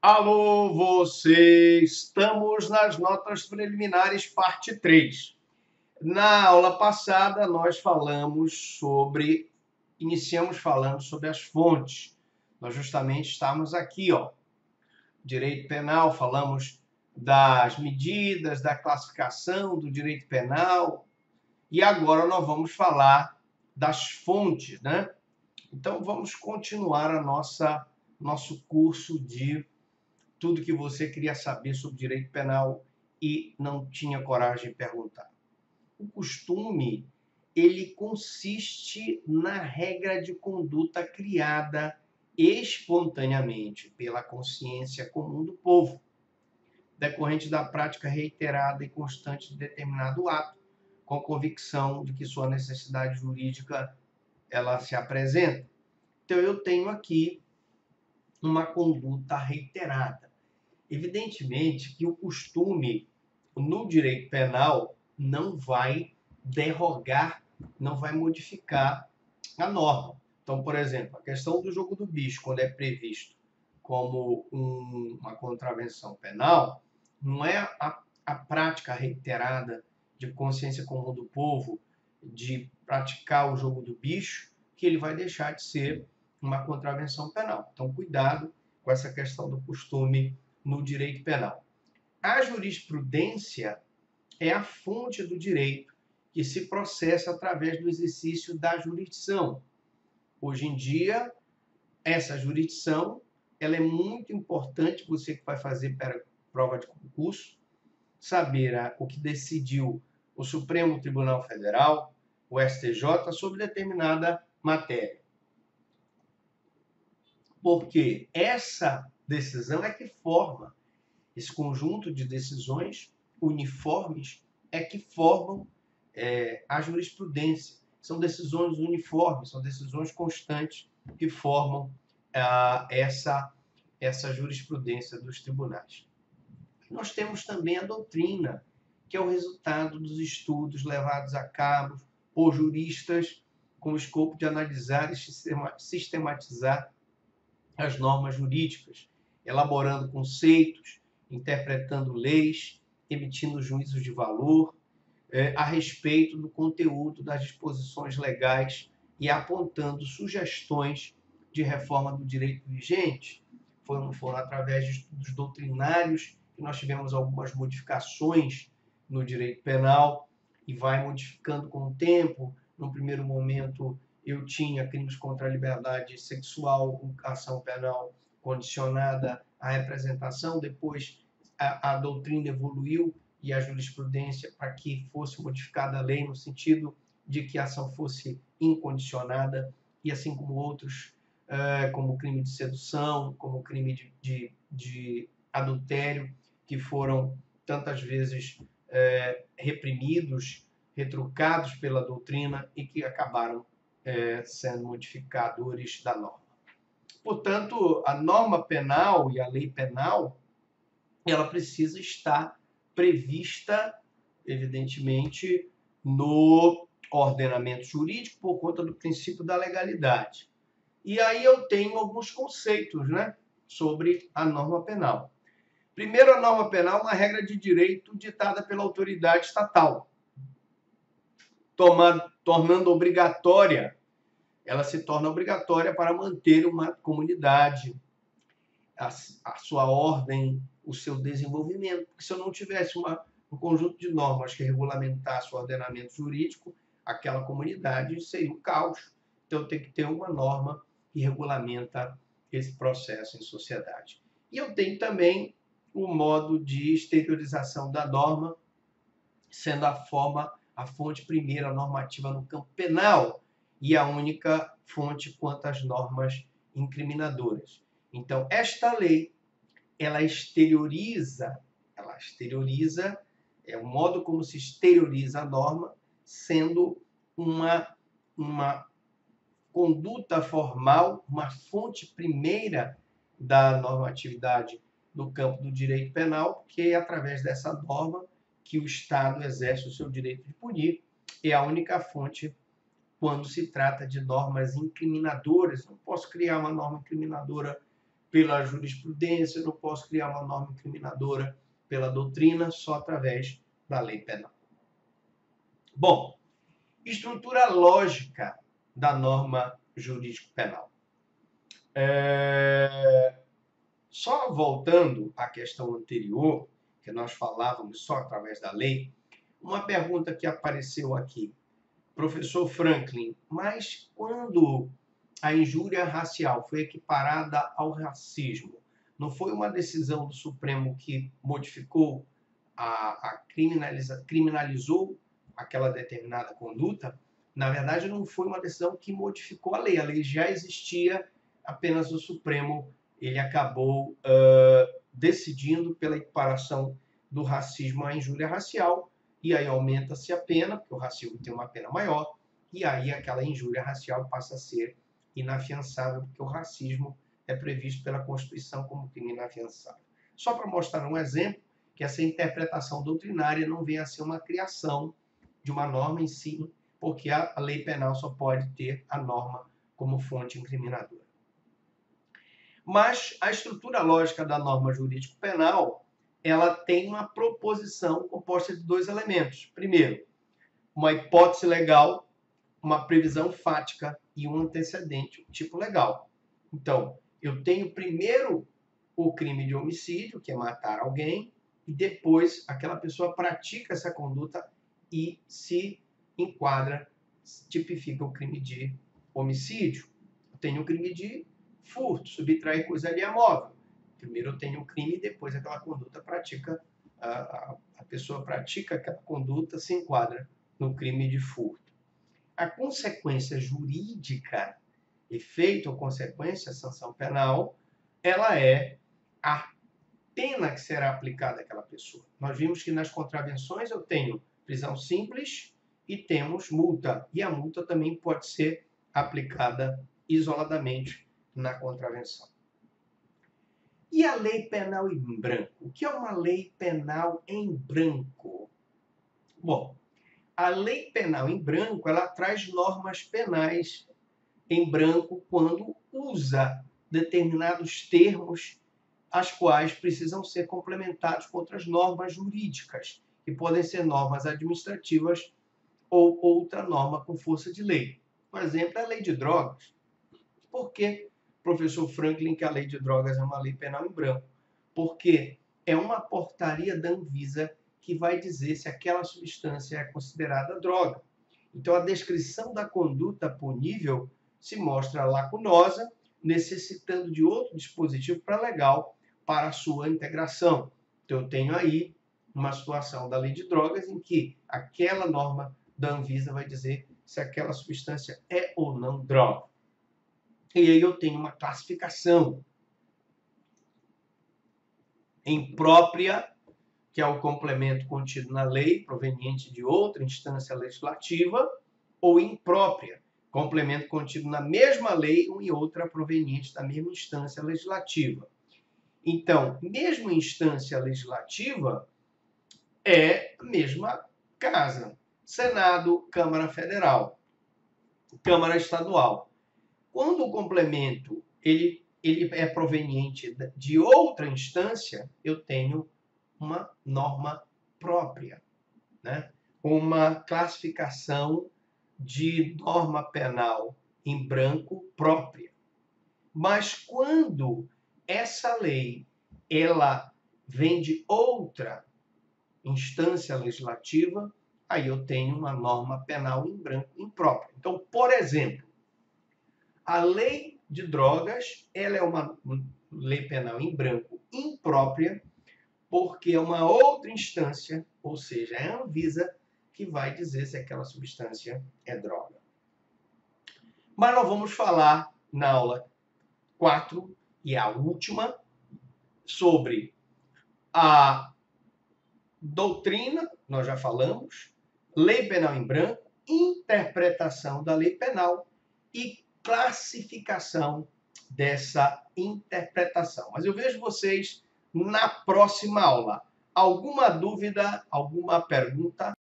Alô, você! Estamos nas notas preliminares, parte 3. Na aula passada, iniciamos falando sobre as fontes. Nós justamente estamos aqui, ó, direito penal, falamos das medidas, da classificação do direito penal, e agora nós vamos falar das fontes, né? Então, vamos continuar nosso curso de tudo que você queria saber sobre direito penal e não tinha coragem de perguntar. O costume, ele consiste na regra de conduta criada espontaneamente pela consciência comum do povo, decorrente da prática reiterada e constante de determinado ato, com a convicção de que sua necessidade jurídica ela se apresenta. Então, eu tenho aqui uma conduta reiterada. Evidentemente que o costume no direito penal não vai derrogar, não vai modificar a norma. Então, por exemplo, a questão do jogo do bicho, quando é previsto como uma contravenção penal, não é a prática reiterada de consciência comum do povo de praticar o jogo do bicho que ele vai deixar de ser uma contravenção penal. Então, cuidado com essa questão do costume no direito penal. A jurisprudência é a fonte do direito que se processa através do exercício da jurisdição. Hoje em dia, essa jurisdição ela é muito importante, você que vai fazer prova de concurso, saber o que decidiu o Supremo Tribunal Federal, o STJ, sobre determinada matéria. Porque essa decisão é que forma esse conjunto de decisões uniformes é que formam a jurisprudência. São decisões uniformes, são decisões constantes que formam essa jurisprudência dos tribunais. Nós temos também a doutrina, que é o resultado dos estudos levados a cabo por juristas com o escopo de analisar e sistematizar as normas jurídicas, elaborando conceitos, interpretando leis, emitindo juízos de valor a respeito do conteúdo das disposições legais e apontando sugestões de reforma do direito vigente. Foram através de estudos doutrinários que nós tivemos algumas modificações no direito penal e vai modificando com o tempo. No primeiro momento, eu tinha crimes contra a liberdade sexual, com ação penal condicionada à representação, depois a doutrina evoluiu e a jurisprudência para que fosse modificada a lei no sentido de que a ação fosse incondicionada e assim como outros, como crime de sedução, como crime de adultério, que foram tantas vezes reprimidos, retrucados pela doutrina e que acabaram sendo modificadores da norma. Portanto, a norma penal e a lei penal, ela precisa estar prevista, evidentemente, no ordenamento jurídico por conta do princípio da legalidade. E aí eu tenho alguns conceitos, né, sobre a norma penal. Primeiro, a norma penal é uma regra de direito ditada pela autoridade estatal, tornando obrigatória, ela se torna obrigatória para manter uma comunidade, a sua ordem, o seu desenvolvimento. Porque se eu não tivesse um conjunto de normas que regulamentasse o ordenamento jurídico, aquela comunidade seria um caos. Então, tem que ter uma norma que regulamenta esse processo em sociedade. E eu tenho também o modo de exteriorização da norma, sendo a fonte primeira normativa no campo penal e a única fonte quanto às normas incriminadoras. Então, esta lei, ela exterioriza é o modo como se exterioriza a norma, sendo uma conduta formal, uma fonte primeira da normatividade no campo do direito penal, porque é através dessa norma que o Estado exerce o seu direito de punir, é a única fonte quando se trata de normas incriminadoras. Não posso criar uma norma incriminadora pela jurisprudência, eu não posso criar uma norma incriminadora pela doutrina, só através da lei penal. Bom, estrutura lógica da norma jurídico-penal. Só voltando à questão anterior, que nós falávamos só através da lei, uma pergunta que apareceu aqui. Professor Franklin, mas quando a injúria racial foi equiparada ao racismo, não foi uma decisão do Supremo que modificou, criminalizou aquela determinada conduta? Na verdade, não foi uma decisão que modificou a lei já existia, apenas o Supremo ele acabou decidindo pela equiparação do racismo à injúria racial, e aí aumenta-se a pena, porque o racismo tem uma pena maior, e aí aquela injúria racial passa a ser inafiançável, porque o racismo é previsto pela Constituição como crime inafiançável. Só para mostrar um exemplo, que essa interpretação doutrinária não vem a ser uma criação de uma norma em si, porque a lei penal só pode ter a norma como fonte incriminadora. Mas a estrutura lógica da norma jurídico-penal, ela tem uma proposição composta de dois elementos. Primeiro, uma hipótese legal, uma previsão fática e um antecedente, um tipo legal. Então, eu tenho primeiro o crime de homicídio, que é matar alguém, e depois aquela pessoa pratica essa conduta e se enquadra, tipifica o crime de homicídio. Eu tenho o crime de furto, subtrair coisa alheia móvel. Primeiro eu tenho o crime e depois aquela conduta a pessoa pratica aquela conduta, se enquadra no crime de furto. A consequência jurídica, efeito ou consequência, sanção penal, ela é a pena que será aplicada àquela pessoa. Nós vimos que nas contravenções eu tenho prisão simples e temos multa. E a multa também pode ser aplicada isoladamente na contravenção. E a lei penal em branco? O que é uma lei penal em branco? Bom, a lei penal em branco, ela traz normas penais em branco quando usa determinados termos, as quais precisam ser complementados com outras normas jurídicas, que podem ser normas administrativas ou outra norma com força de lei. Por exemplo, a lei de drogas. Por que, professor Franklin, que a lei de drogas é uma lei penal em branco? Porque é uma portaria da Anvisa que vai dizer se aquela substância é considerada droga. Então, a descrição da conduta punível se mostra lacunosa, necessitando de outro dispositivo legal para a sua integração. Então, eu tenho aí uma situação da lei de drogas em que aquela norma da Anvisa vai dizer se aquela substância é ou não droga. E aí eu tenho uma classificação imprópria, que é o complemento contido na lei, proveniente de outra instância legislativa, ou imprópria, complemento contido na mesma lei ou em outra proveniente da mesma instância legislativa. Então, mesmo instância legislativa é a mesma casa. Senado, Câmara Federal, Câmara Estadual. Quando o complemento ele é proveniente de outra instância, eu tenho uma norma própria, né? Uma classificação de norma penal em branco própria. Mas quando essa lei ela vem de outra instância legislativa, aí eu tenho uma norma penal em branco imprópria. Então, por exemplo, a lei de drogas, ela é uma lei penal em branco imprópria, porque é uma outra instância, ou seja, é a Anvisa, que vai dizer se aquela substância é droga. Mas nós vamos falar na aula 4, e a última, sobre a doutrina, nós já falamos, lei penal em branco, interpretação da lei penal e classificação dessa interpretação. Mas eu vejo vocês na próxima aula. Alguma dúvida, alguma pergunta?